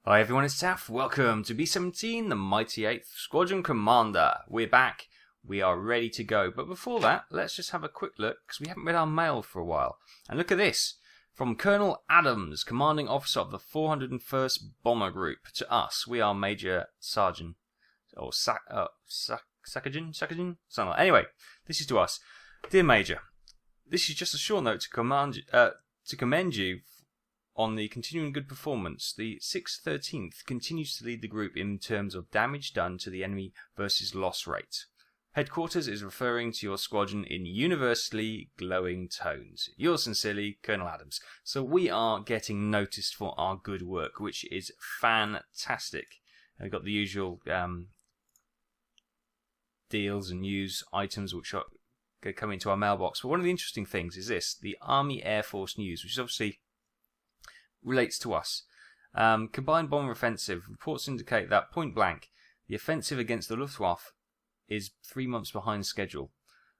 Hi everyone, it's Taff. Welcome to B17 The Mighty 8th Squadron Commander. We're back. We are ready to go. But before that, let's just have a quick look, because we haven't read our mail for a while. And look at this. From Colonel Adams, Commanding Officer of the 401st Bomber Group, to us. We are Major Sergeant. Or Sergeant? Something like. Anyway, this is to us. Dear Major, this is just a short note to commend you on the continuing good performance. The 613th continues to lead the group in terms of damage done to the enemy versus loss rate. Headquarters is referring to your squadron in universally glowing tones. Yours sincerely, Colonel Adams. So we are getting noticed for our good work, which is fantastic. We've got the usual deals and news items which are come into our mailbox. But one of the interesting things is this, the Army Air Force News, which is obviously relates to us. Combined bomber offensive. Reports indicate that point blank, the offensive against the Luftwaffe is 3 months behind schedule.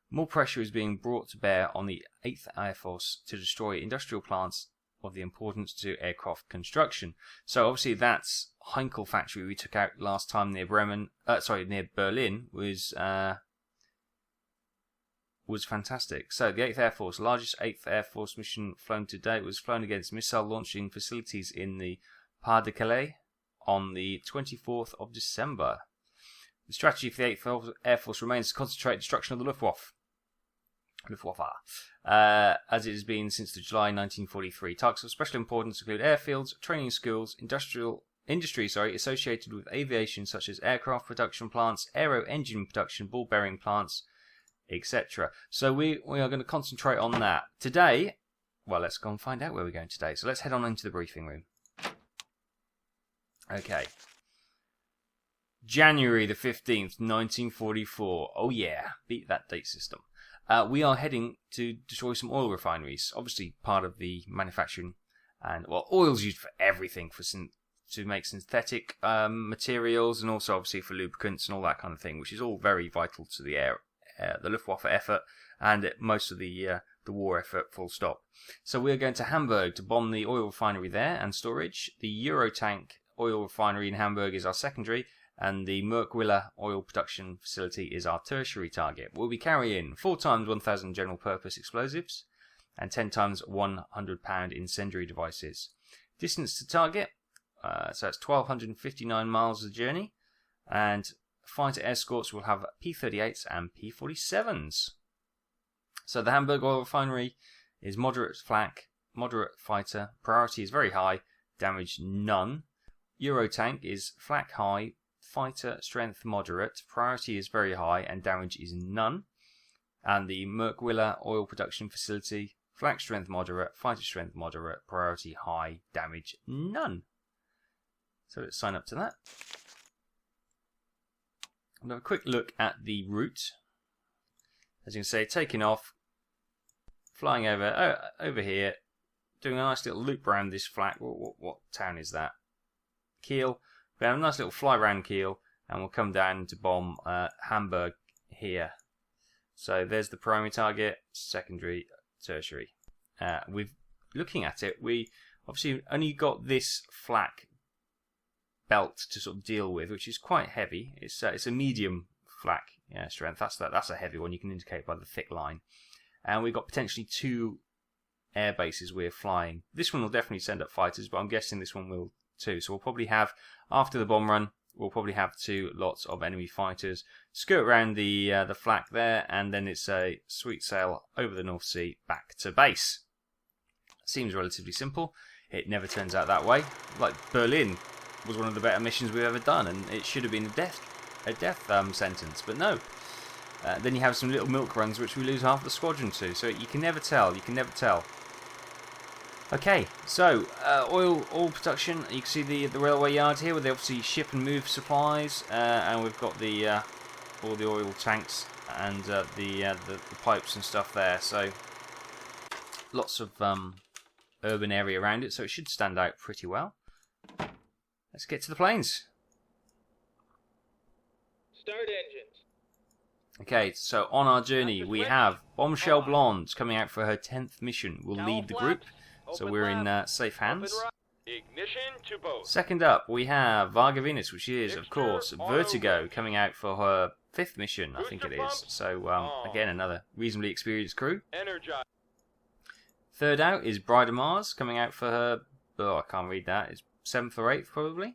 More pressure is being brought to bear on the 8th Air Force to destroy industrial plants of the importance to aircraft construction. So obviously that's Heinkel factory we took out last time near near Berlin was fantastic. So the 8th Air Force, largest 8th Air Force mission flown to date, was flown against missile launching facilities in the Pas-de-Calais on the 24th of December. The strategy for the 8th Air Force remains to concentrate destruction of the Luftwaffe, as it has been since the July 1943. Targets of special importance include airfields, training schools, industry associated with aviation such as aircraft production plants, aero engine production, ball bearing plants, etc. So we are going to concentrate on that. Today, well, let's go and find out where we're going today. So let's head on into the briefing room. Okay. January the 15th, 1944. Oh yeah, beat that date system. We are heading to destroy some oil refineries. Obviously part of the manufacturing. And, well, oil's used for everything, to make synthetic materials, and also obviously for lubricants and all that kind of thing, which is all very vital to the the Luftwaffe effort and most of the war effort, full stop. So we are going to Hamburg to bomb the oil refinery there and storage. The Eurotank oil refinery in Hamburg is our secondary, and the Merkwiller oil production facility is our tertiary target. We'll be carrying 4 times 1,000 general purpose explosives and 10 times 100-pound incendiary devices. Distance to target, so it's 1,259 miles of journey, and fighter escorts will have P-38s and P-47s. So the Hamburg oil refinery is moderate flak, moderate fighter, priority is very high, damage none. Eurotank is flak high, fighter strength moderate, priority is very high, and damage is none. And the Merkwiller oil production facility, flak strength moderate, fighter strength moderate, priority high, damage none. So let's sign up to that. We'll have a quick look at the route. As you can see, taking off, flying over here, doing a nice little loop around this flak. What town is that? Kiel. We have a nice little fly around Kiel, and we'll come down to bomb Hamburg here. So there's the primary target, secondary, tertiary. Looking at it, we obviously only got this flak belt to sort of deal with, which is quite heavy. It's a medium flak strength. That's a heavy one. You can indicate by the thick line. And we've got potentially 2 air bases we're flying. This one will definitely send up fighters, but I'm guessing this one will too. So we'll probably have, after the bomb run, we'll probably have 2 lots of enemy fighters skirt around the flak there, and then it's a sweet sail over the North Sea back to base. Seems relatively simple. It never turns out that way. Like Berlin was one of the better missions we've ever done, and it should have been a death sentence, but no. Then you have some little milk runs which we lose half the squadron to, so you can never tell. Okay, so oil production. You can see the railway yard here, where they obviously ship and move supplies, and we've got the all the oil tanks and the pipes and stuff there. So lots of urban area around it, so it should stand out pretty well. Let's get to the planes. Start engines. Okay, so on our journey we have Bombshell Blonde coming out for her 10th mission. Will lead the group, so we're in safe hands. Ignition to both. Second up, we have Varga Venus, which is, of course, Vertigo, coming out for her 5th mission, I think it is. So, again, another reasonably experienced crew. Energize. Third out is Bride of Mars, coming out for her, I can't read that, it's 7th or 8th, probably.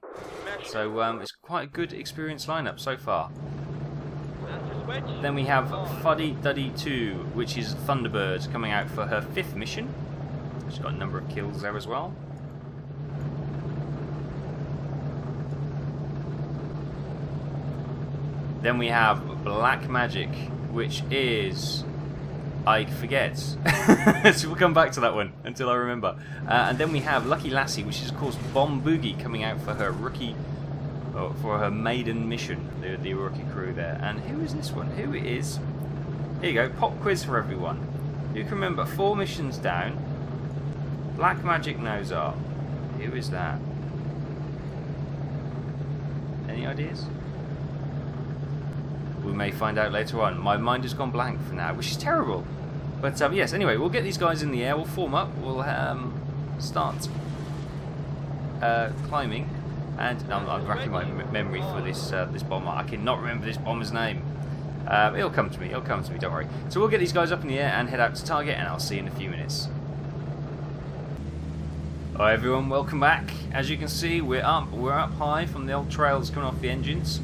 So, it's quite a good experienced lineup so far. Then we have Fuddy Duddy 2, which is Thunderbird, coming out for her 5th mission. She's got a number of kills there as well. Then we have Black Magic, which is... I forget. So we'll come back to that one until I remember. And then we have Lucky Lassie, which is of course Bomb Boogie, coming out for her rookie... for her maiden mission, the rookie crew there. And who is this one? Who it is? Here you go, pop quiz for everyone. Who can remember 4 missions down? Black Magic Nozar. Who is that? Any ideas? We may find out later on. My mind has gone blank for now, which is terrible. But yes, anyway, we'll get these guys in the air, we'll form up, we'll start climbing. And I'm racking my memory for this bomber. I cannot remember this bomber's name. It'll come to me, don't worry. So we'll get these guys up in the air and head out to target, and I'll see you in a few minutes. Hi everyone, welcome back. As you can see, we're up high from the old trails coming off the engines.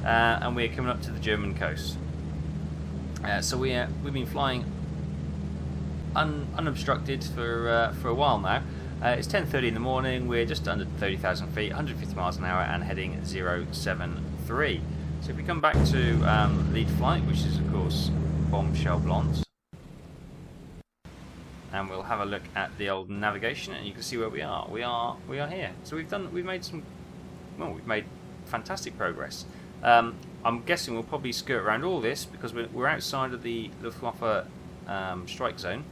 And we're coming up to the German coast. So we've been flying unobstructed for a while now. It's 10:30 in the morning. We're just under 30,000 feet, 150 miles an hour, and heading 073. So if we come back to lead flight, which is of course Bombshell Blonde, and we'll have a look at the old navigation, and you can see where we are. We are here. So we've made fantastic progress. I'm guessing we'll probably skirt around all this because we're outside of the Luftwaffe strike zone.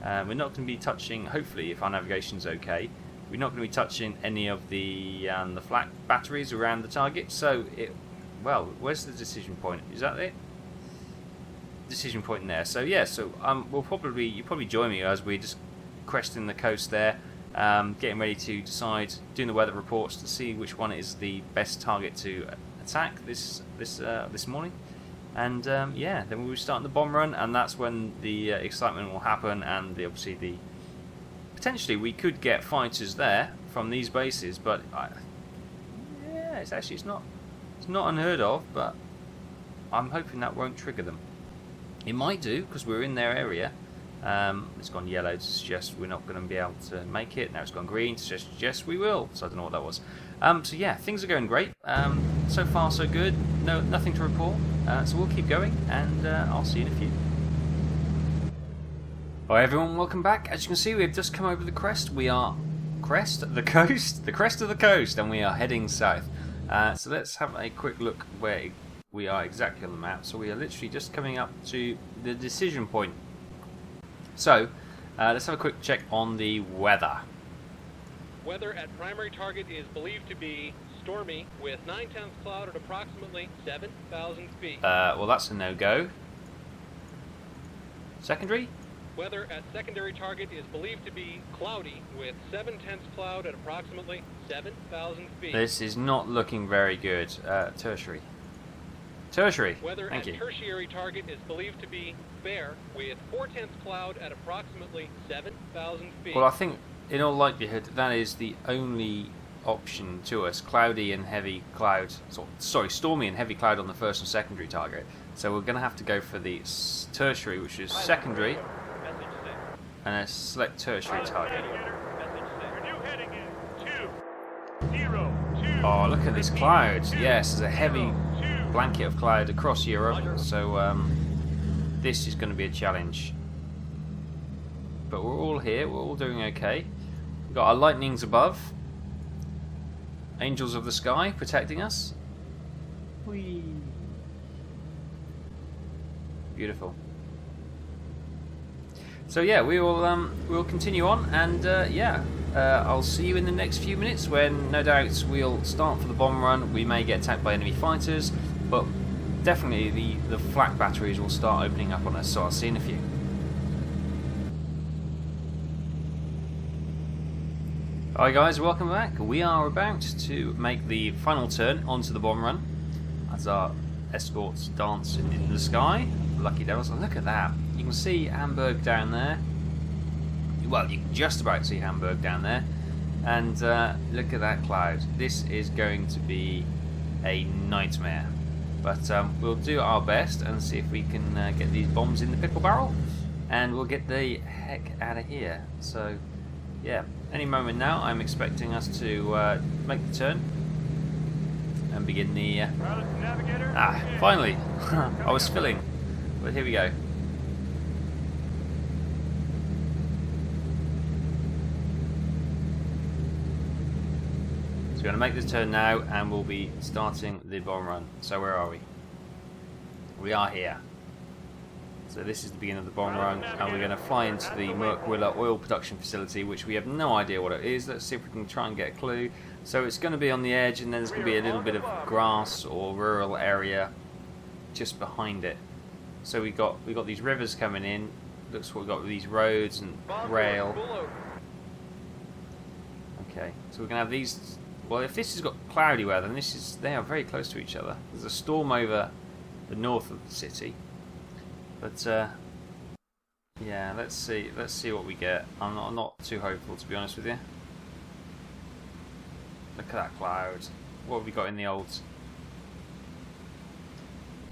We're not going to be touching, hopefully, if our navigation's okay, we're not going to be touching any of the flak batteries around the target. So, well, where's the decision point? Is that it? Decision point in there. So yeah, you'll probably join me as we're just cresting the coast there, getting ready to decide, doing the weather reports to see which one is the best target to attack this morning, and yeah, then we'll be starting the bomb run, and that's when the excitement will happen, and potentially we could get fighters there from these bases, but yeah, it's not unheard of, but I'm hoping that won't trigger them. It might do because we're in their area. It's gone yellow to suggest we're not going to be able to make it. Now it's gone green to suggest we will. So I don't know what that was. So yeah, things are going great. So far so good. Nothing to report. So we'll keep going, and I'll see you in a few. Hi everyone, welcome back. As you can see, we've just come over the crest. We are the crest of the coast, and we are heading south. So let's have a quick look where we are exactly on the map. So we are literally just coming up to the decision point. So, let's have a quick check on the weather. Weather at primary target is believed to be stormy with 9/10 cloud at approximately 7,000 feet. Well, that's a no-go. Secondary? Weather at secondary target is believed to be cloudy with 7/10 cloud at approximately 7,000 feet. This is not looking very good. Tertiary. Tertiary. Weather Thank at you. tertiary target is believed to be fair with 4/10 cloud at approximately 7,000 feet. Well, I think in all likelihood that is the only option to us. Cloudy and heavy cloud. Sorry, stormy and heavy cloud on the first and secondary target. So we're going to have to go for the tertiary, which is secondary, and a select tertiary target. Oh, look at this cloud. Yes, there's a heavy blanket of cloud across Europe, so this is going to be a challenge. But we're all here, we're all doing okay. We've got our lightnings above, angels of the sky protecting us. Whee! Beautiful. So yeah, we'll continue on, and yeah, I'll see you in the next few minutes when no doubt we'll start for the bomb run. We may get attacked by enemy fighters, but definitely the flak batteries will start opening up on us, so I'll see you in a few. Hi guys, welcome back. We are about to make the final turn onto the bomb run as our escorts dance in the sky. Lucky devils. And look at that. You can see Hamburg down there. Well, you can just about see Hamburg down there. And look at that cloud. This is going to be a nightmare. But we'll do our best and see if we can get these bombs in the pickle barrel. And we'll get the heck out of here. So, yeah. Any moment now, I'm expecting us to make the turn and begin the... finally! I was filling, but here we go. So we're going to make this turn now, and we'll be starting the bomb run. So where are we? We are here. So this is the beginning of the bomb run, and we're going to fly into the Merkwiller oil production facility, which we have no idea what it is. Let's see if we can try and get a clue. So it's going to be on the edge, and then there's going to be a little bit of grass or rural area just behind it. So we got these rivers coming in. Looks what we've got with these roads and rail. Okay, so we're going to have these. Well, if this has got cloudy weather, then they are very close to each other. There's a storm over the north of the city. But yeah, let's see what we get. I'm not too hopeful, to be honest with you. Look at that cloud. What have we got in the olds?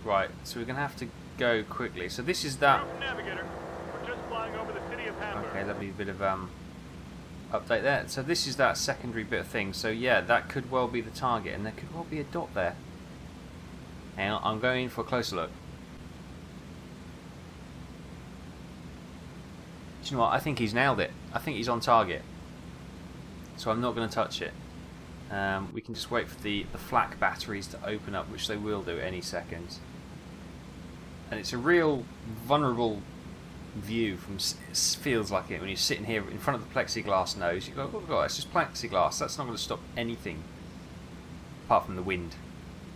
Right, so we're gonna have to go quickly. So this is that. Navigator, we're just flying over the city of Hamburg. Okay, lovely bit of update there. So this is that secondary bit of thing. So yeah, that could well be the target, and there could well be a dot there. And I'm going for a closer look. Do you know what? I think he's nailed it. I think he's on target. So I'm not going to touch it. We can just wait for the flak batteries to open up, which they will do any second. And it's a real vulnerable view from feels like it when you're sitting here in front of the plexiglass nose. You go, oh god, it's just plexiglass. That's not going to stop anything apart from the wind.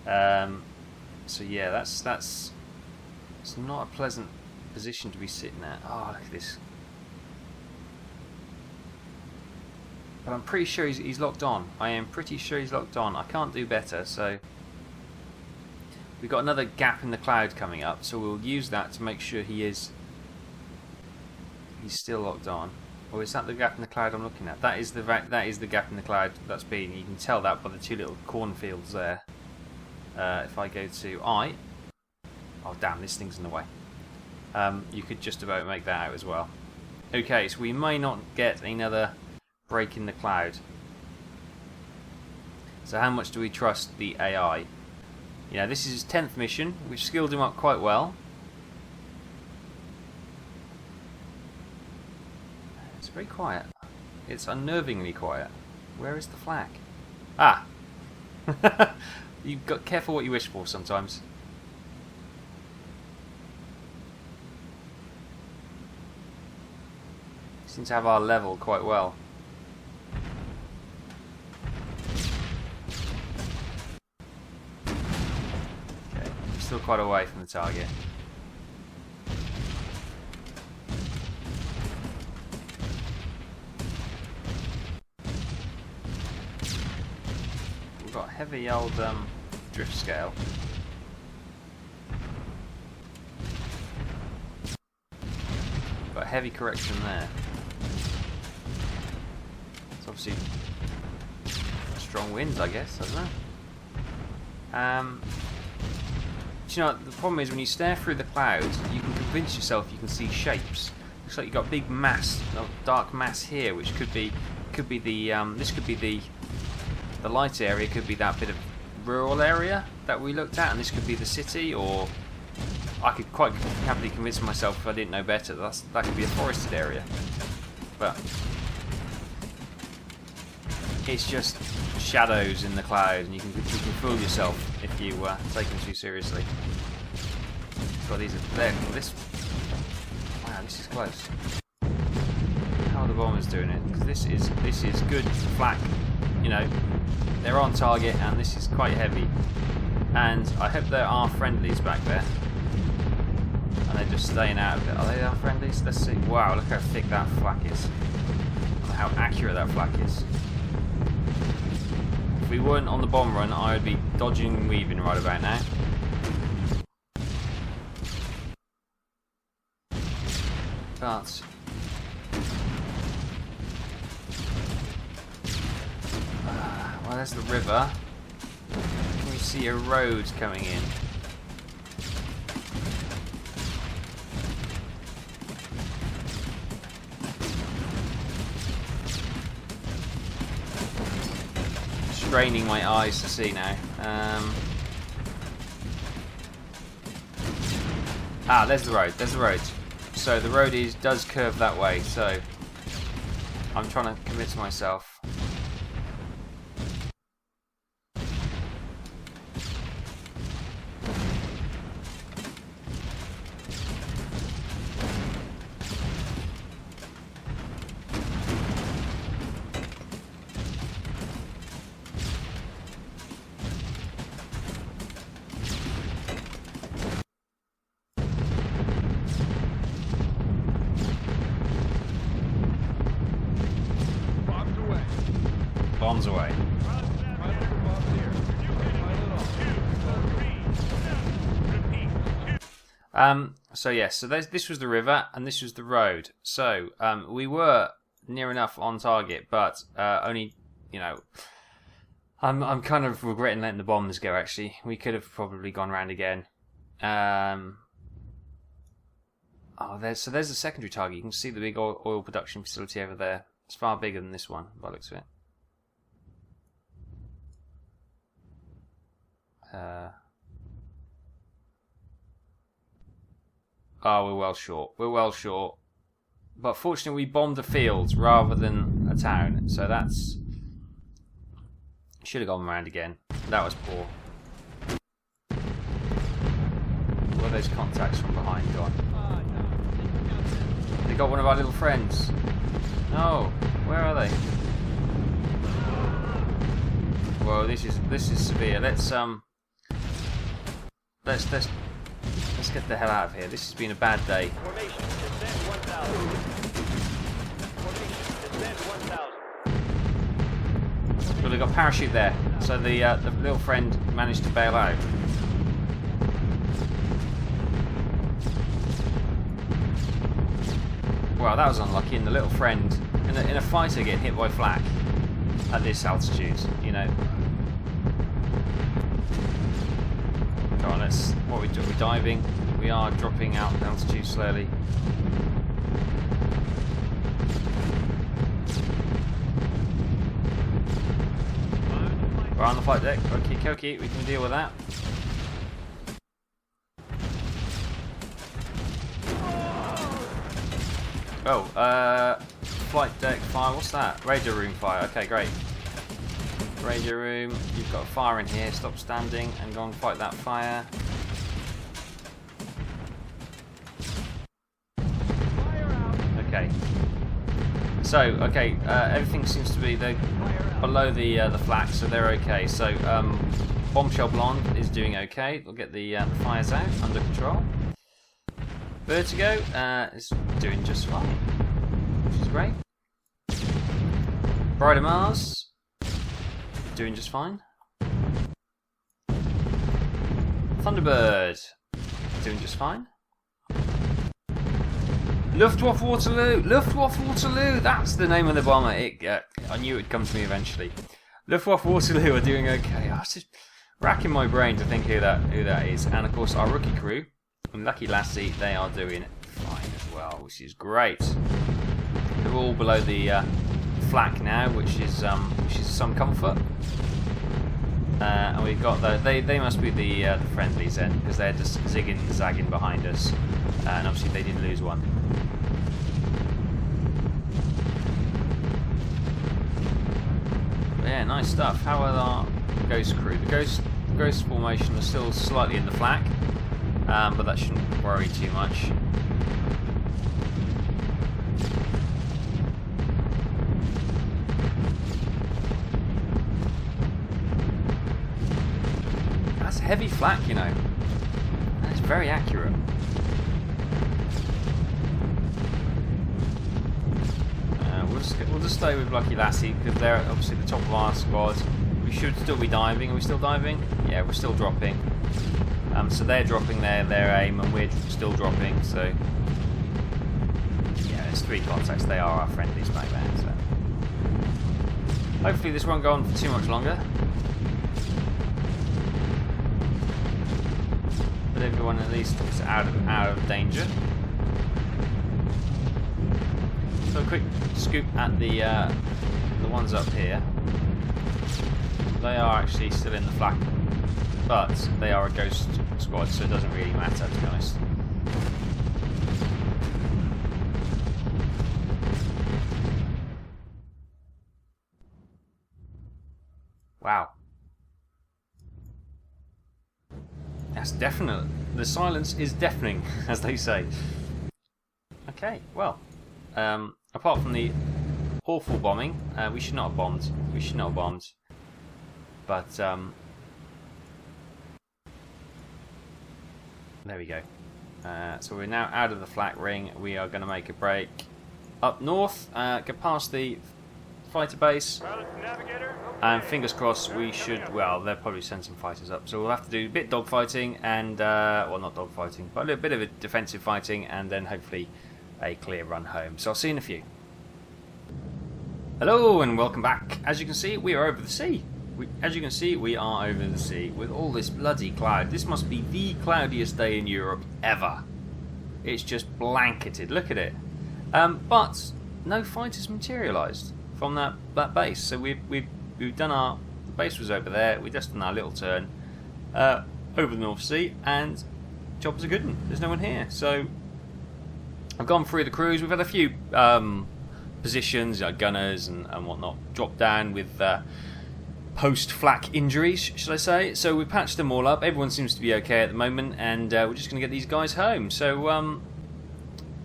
So yeah, that's it's not a pleasant position to be sitting at. Oh, look at this. But I'm pretty sure he's locked on. I am pretty sure he's locked on. I can't do better, so... We've got another gap in the cloud coming up, so we'll use that to make sure he's still locked on. Or is that the gap in the cloud I'm looking at? That is the gap in the cloud that's been. You can tell that by the two little cornfields there. If I go to I... Oh damn, this thing's in the way. You could just about make that out as well. Okay, so we may not get another... break in the cloud. So how much do we trust the AI? You know, this is his 10th mission, which skilled him up quite well. It's very quiet. It's unnervingly quiet. Where is the flak? Ah! You've got careful what you wish for sometimes. Seem to have our level quite well. Still quite away from the target. We've got heavy old drift scale. Got heavy correction there. It's obviously strong winds, I guess. I don't know. You know, the problem is when you stare through the clouds, you can convince yourself you can see shapes. Looks like you've got a big mass, dark mass here, which could be the this could be the light area, could be that bit of rural area that we looked at, and this could be the city, or I could quite happily convince myself if I didn't know better that could be a forested area. But it's just shadows in the cloud, and you can fool yourself if you take them too seriously. So these are there. This, wow, this is close. How are the bombers doing it? Because this is good flak. You know, they're on target, and this is quite heavy. And I hope there are friendlies back there, and they're just staying out of it. Are they our friendlies? Let's see. Wow, look how thick that flak is. How accurate that flak is. If we weren't on the bomb run, I would be dodging and weaving right about now. But well, there's the river. Can we see a road coming in? Straining my eyes to see now. There's the road. There's the road. So the road does curve that way. So I'm trying to commit to myself. Bombs away. So yes, so this was the river and this was the road. So we were near enough on target, but only, you know, I'm kind of regretting letting the bombs go. Actually, we could have probably gone round again. There's a secondary target. You can see the big oil production facility over there. It's far bigger than this one, by the looks of it. We're well short. We're well short. But fortunately, we bombed a field rather than a town, so that's... Should have gone around again. That was poor. Where are those contacts from behind gone? They got one of our little friends. No, where are they? Whoa, this is severe. Let's get the hell out of here. This has been a bad day. Formation, descent 1,000. Formation, descent 1,000. Well, they got a parachute there, so the little friend managed to bail out. Well, that was unlucky, and the little friend in a fighter getting hit by flak at this altitude, you know. Come on, what are we doing? We're diving. We are dropping out altitude slowly. We're on the flight deck. Okie dokie, we can deal with that. Flight deck fire. What's that? Radio room fire. Okay, great. Radio room. You've got a fire in here. Stop standing and go and fight that fire. Okay. So, everything seems to be below the flak, so they're okay. So, Bombshell Blonde is doing okay. We'll get the fires out under control. Vertigo is doing just fine, which is great. Bride of Mars doing just fine. Thunderbird doing just fine. Luftwaffe Waterloo! Luftwaffe Waterloo! That's the name of the bomber. I knew it would come to me eventually. Luftwaffe Waterloo are doing okay. I was just racking my brain to think who that is. And of course our rookie crew, and Lucky Lassie, they are doing fine as well, which is great. They're all below the flak now, which is some comfort. And we've got they must be the friendlies then, because they're just zigging and zagging behind us, and obviously they did lose one. But yeah, nice stuff. How are our Ghost crew? The Ghost formation is still slightly in the flak, but that shouldn't worry too much. That's heavy flak, you know. And it's very accurate. We'll just stay with Lucky Lassie because they're obviously the top of our squad. We should still be diving. Are we still diving? Yeah, we're still dropping. So they're dropping their aim, and we're still dropping. So yeah, it's 3 contacts. They are our friendlies back there. So hopefully this won't go on for too much longer. But everyone at least is out of danger. So a quick scoop at the ones up here. They are actually still in the flak, but they are a ghost squad, so it doesn't really matter, to be honest. Wow. That's definite. The silence is deafening, as they say. Okay, well, apart from the awful bombing, we should not have bombed. We should not have bombed. But, there we go. So we're now out of the flak ring. We are going to make a break up north, get past the fighter base, and fingers crossed we should, well, they'll probably send some fighters up. So we'll have to do a bit dogfighting and, well, not dogfighting, but a little bit of a defensive fighting, and then hopefully a clear run home. So I'll see you in a few. Hello and welcome back. As you can see, we are over the sea. We are over the sea with all this bloody cloud. This must be the cloudiest day in Europe ever. It's just blanketed. Look at it. But no fighters materialised from that base. So we've done our. The base was over there. We just done our little turn over the North Sea, and job's a good one. There's no one here. So I've gone through the crews. We've had a few positions, gunners and whatnot, drop down with. Post-flak injuries, should I say. So we patched them all up. Everyone seems to be okay at the moment, and we're just going to get these guys home. So,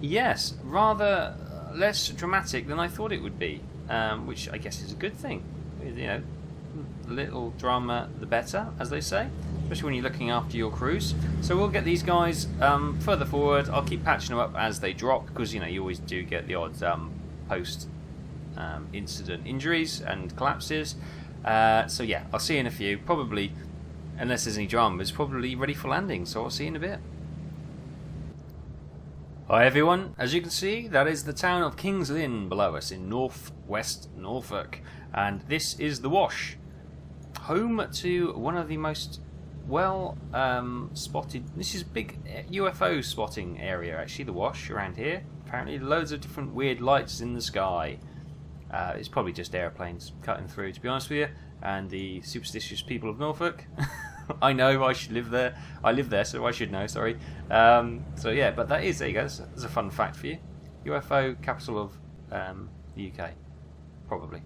yes, rather less dramatic than I thought it would be, which I guess is a good thing. You know, little drama the better, as they say, especially when you're looking after your crews. So we'll get these guys further forward. I'll keep patching them up as they drop, because, you know, you always do get the odd post-incident injuries and collapses. So yeah, I'll see you in a few. Probably, unless there's any drama, it's probably ready for landing, so I'll see you in a bit. Hi everyone, as you can see, that is the town of King's Lynn below us in northwest Norfolk, and this is the Wash, home to one of the most well spotted. This is a big UFO spotting area, actually, the Wash around here. Apparently loads of different weird lights in the sky. It's probably just airplanes cutting through, to be honest with you, and the superstitious people of Norfolk. I know, I should live there. I live there, so I should know, sorry. So yeah, but that is, there you go, that's a fun fact for you. UFO capital of the UK, probably.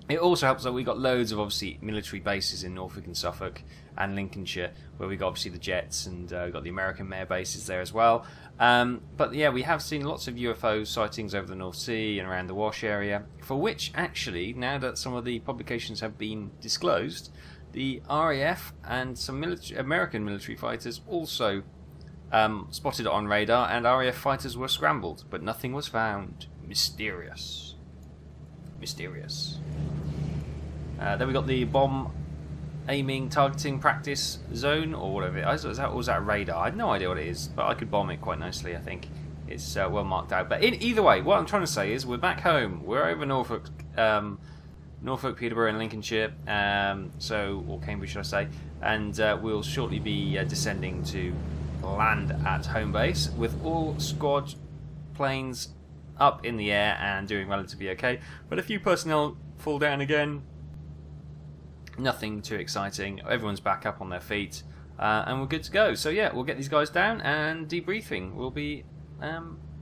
It also helps that we got loads of, obviously, military bases in Norfolk and Suffolk and Lincolnshire, where we got, obviously, the jets, and we got the American air bases there as well. But yeah, we have seen lots of UFO sightings over the North Sea and around the Wash area, for which, actually, now that some of the publications have been disclosed, the RAF and some American military fighters also spotted it on radar, and RAF fighters were scrambled, but nothing was found. Mysterious. Mysterious. Then we got the bomb aiming, targeting practice zone, or whatever it is. Was that radar? I have no idea what it is, but I could bomb it quite nicely, I think. It's well marked out. But either way, what I'm trying to say is we're back home. We're over Norfolk, Peterborough and Lincolnshire, or Cambridge, should I say, and we'll shortly be descending to land at home base with all squad planes up in the air and doing relatively okay. But a few personnel fall down again. Nothing too exciting. Everyone's back up on their feet, and we're good to go. So yeah, we'll get these guys down, and debriefing will be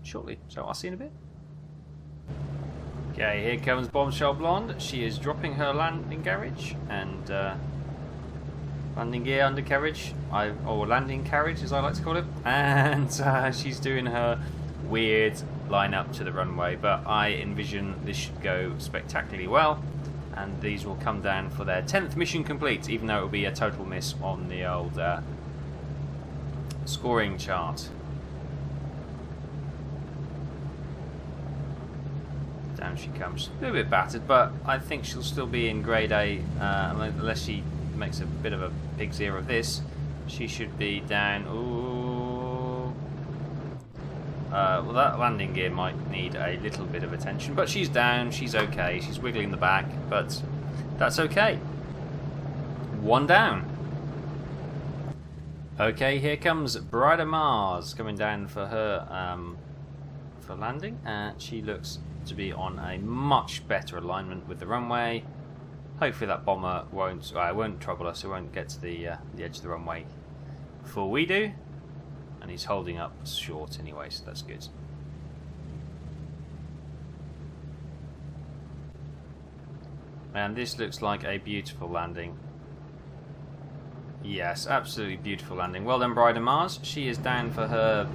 shortly. So I'll see you in a bit. Okay, here comes Bombshell Blonde. She is dropping her landing carriage and landing gear undercarriage, or landing carriage as I like to call it, and she's doing her weird line up to the runway. But I envision this should go spectacularly well, and these will come down for their 10th mission complete, even though it will be a total miss on the old scoring chart. Down she comes. A little bit battered, but I think she'll still be in grade A, unless she makes a bit of a pig's ear of this. She should be down. Ooh. Well, that landing gear might need a little bit of attention, but she's down. She's okay. She's wiggling the back, but that's okay. One down. Okay, here comes Brighter Mars coming down for her for landing, and she looks to be on a much better alignment with the runway. Hopefully that bomber won't trouble us. It won't get to the edge of the runway before we do, and he's holding up short anyway, so that's good. And this looks like a beautiful landing. Yes, absolutely beautiful landing. Well done, Brighter Mars. She is down for her...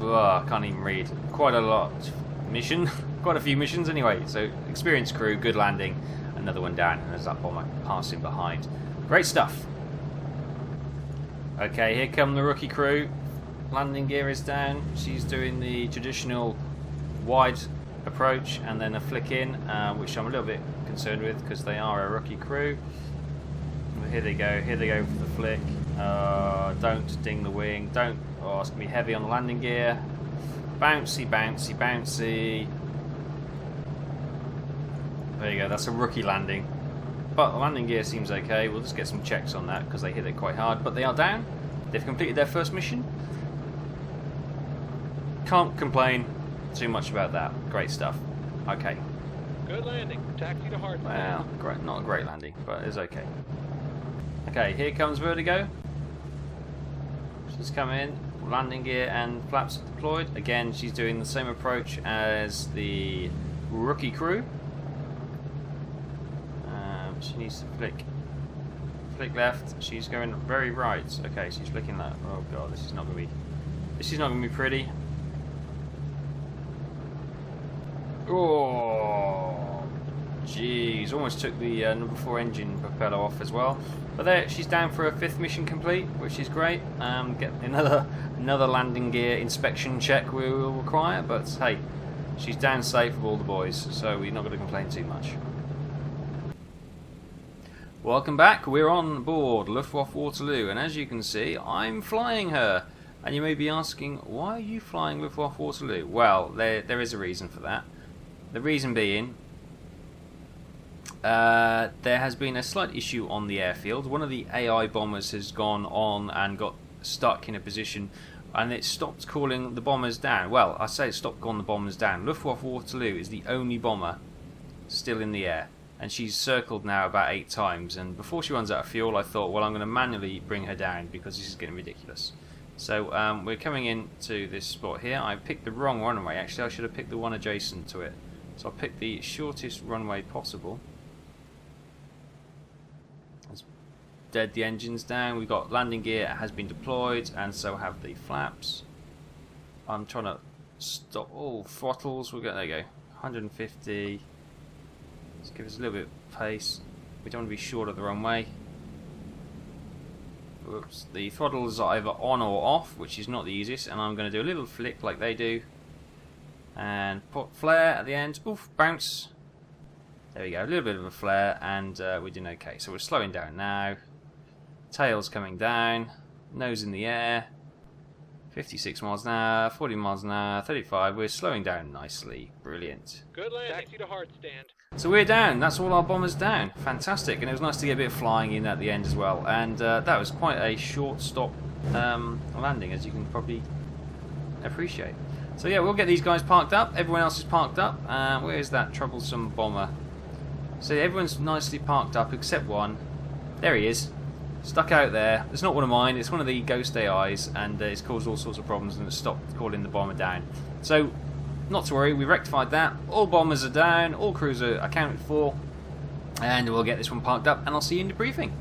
I can't even read. Quite a lot mission. Quite a few missions anyway. So, experienced crew, good landing. Another one down, and there's that bomber passing behind. Great stuff. Okay, here come the rookie crew. Landing gear is down. She's doing the traditional wide approach and then a flick in, which I'm a little bit concerned with because they are a rookie crew. Here they go for the flick. Don't ding the wing. Don't. Oh, it's going to be heavy on the landing gear. Bouncy, bouncy, bouncy. There you go, that's a rookie landing. But the landing gear seems okay. We'll just get some checks on that because they hit it quite hard. But they are down. They've completed their first mission. Can't complain too much about that. Great stuff. Okay. Good landing. Taxi to hard. Well, great, not a great landing, but it's okay. Okay, here comes Vertigo. She's come in, landing gear and flaps deployed. Again, she's doing the same approach as the rookie crew. She needs to flick left. She's going very right. Okay, she's flicking that. Oh god, this is not gonna be pretty. Oh, jeez, almost took the number 4 engine propeller off as well. But there, she's down for a 5th mission complete, which is great. Get another landing gear inspection check we will require, but hey, she's down safe with all the boys, so we're not going to complain too much. Welcome back. We're on board Luftwaffe Waterloo, and as you can see, I'm flying her. And you may be asking, why are you flying Luftwaffe Waterloo? Well, there is a reason for that. The reason being, there has been a slight issue on the airfield. One of the AI bombers has gone on and got stuck in a position, and it stopped calling the bombers down. Well, I say it stopped calling the bombers down. Luftwaffe Waterloo is the only bomber still in the air, and she's circled now about 8 times. And before she runs out of fuel, I thought, well, I'm going to manually bring her down because this is getting ridiculous. So we're coming into this spot here. I picked the wrong runway. Actually, I should have picked the one adjacent to it. So I picked the shortest runway possible. Let's dead the engines down. We've got landing gear has been deployed, and so have the flaps. I'm trying to stop all throttles. We're going, there you go, 150. Let's give us a little bit of pace. We don't want to be short of the runway. Whoops. The throttles are either on or off, which is not the easiest, and I'm going to do a little flick like they do. And put flare at the end. Oof, bounce. There we go, a little bit of a flare, and we're doing okay. So we're slowing down now. Tail's coming down. Nose in the air. 56 miles an hour, 40 miles an hour, 35. We're slowing down nicely. Brilliant. Good landing. Taxi to hard stand. So we're down. That's all our bombers down. Fantastic. And it was nice to get a bit of flying in at the end as well. And that was quite a short stop landing, as you can probably appreciate. So yeah, we'll get these guys parked up. Everyone else is parked up. Where's that troublesome bomber? So everyone's nicely parked up except one. There he is. Stuck out there. It's not one of mine, it's one of the ghost AIs, and it's caused all sorts of problems and it's stopped calling the bomber down. So, not to worry, we rectified that. All bombers are down, all crews are accounted for, and we'll get this one parked up, and I'll see you in debriefing.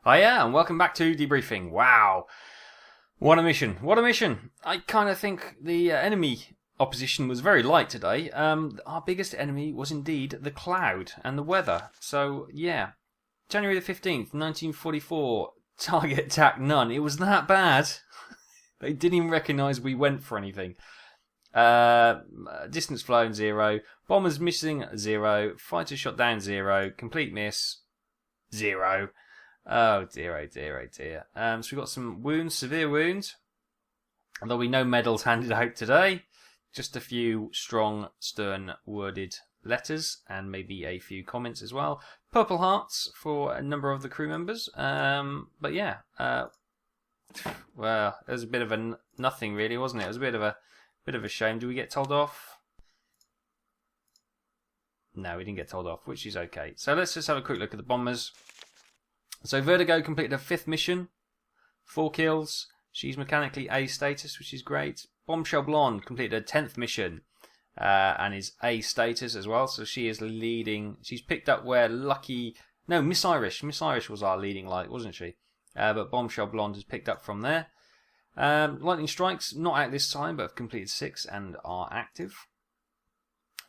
Hiya, and welcome back to debriefing. Wow. What a mission. What a mission. I kind of think the enemy opposition was very light today. Our biggest enemy was indeed the cloud and the weather. So, yeah. January the 15th, 1944, target attack none. It was that bad. They didn't even recognise we went for anything. Distance flown 0. Bombers missing 0. Fighter shot down 0. Complete miss 0. Oh dear, oh dear, oh dear. So we've got some wounds, severe wounds. There'll be no medals handed out today. Just a few strong, stern worded letters and maybe a few comments as well. Purple hearts for a number of the crew members. But yeah, well, it was a bit of a nothing really, wasn't it? It was a bit of a shame. Do we get told off? No, we didn't get told off, which is okay. So let's just have a quick look at the bombers. So Vertigo completed her 5th mission, 4 kills. She's mechanically A status, which is great. Bombshell Blonde completed her 10th mission and is A status as well. So she is leading. She's picked up where Miss Irish. Miss Irish was our leading light, wasn't she? But Bombshell Blonde has picked up from there. Lightning Strikes, not out this time, but have completed 6 and are active.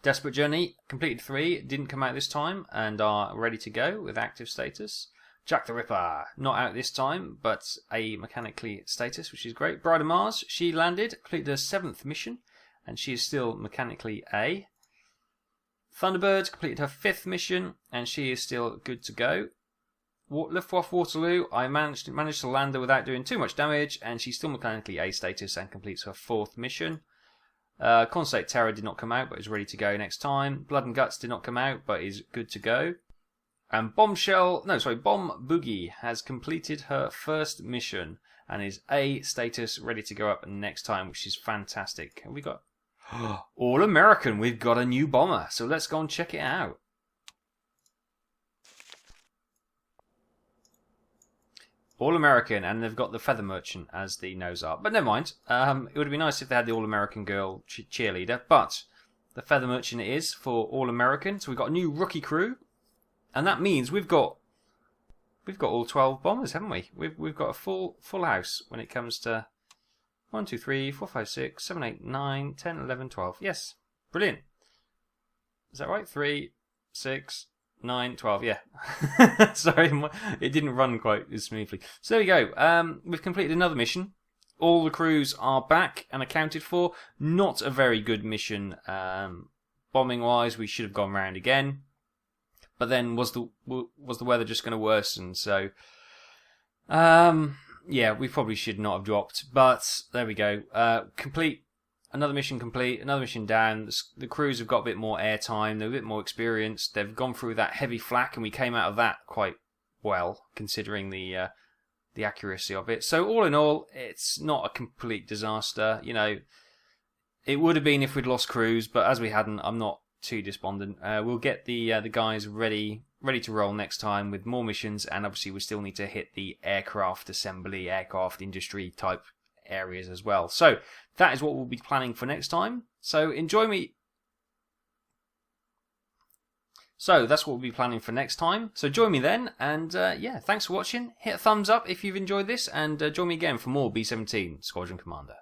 Desperate Journey completed 3, didn't come out this time and are ready to go with active status. Jack the Ripper, not out this time, but a mechanically status, which is great. Bride of Mars, she landed, completed her 7th mission, and she is still mechanically A. Thunderbird completed her 5th mission, and she is still good to go. Luftwaffe Waterloo, I managed to land her without doing too much damage, and she's still mechanically A status and completes her 4th mission. Constate Terror did not come out, but is ready to go next time. Blood and Guts did not come out, but is good to go. And Bomb Boogie has completed her 1st mission and is A status, ready to go up next time, which is fantastic. And we got All American. We've got a new bomber, so let's go and check it out. All American, and they've got the Feather Merchant as the nose art. But never mind. It would be nice if they had the All American girl cheerleader, but the Feather Merchant it is for All American. So we've got a new rookie crew. And that means we've got all 12 bombers, haven't we? We've got a full house when it comes to 1, 2, 3, 4, 5, 6, 7, 8, 9, 10, 11, 12. Yes, brilliant. Is that right? 3, 6, 9, 12. Yeah. Sorry, it didn't run quite as smoothly. So there we go. We've completed another mission. All the crews are back and accounted for. Not a very good mission, bombing wise. We should have gone round again. But then was the weather just going to worsen? So, yeah, we probably should not have dropped. But there we go. Another mission complete. Another mission down. The crews have got a bit more airtime. They're a bit more experienced. They've gone through that heavy flak, and we came out of that quite well, considering the accuracy of it. So all in all, it's not a complete disaster. You know, it would have been if we'd lost crews, but as we hadn't, I'm not too despondent. We'll get the guys ready to roll next time with more missions, and obviously we still need to hit the aircraft assembly, aircraft industry type areas as well. So that is what we'll be planning for next time. So enjoy me. So that's what we'll be planning for next time. So join me then, and yeah, thanks for watching. Hit a thumbs up if you've enjoyed this, and join me again for more B-17 Squadron Commander.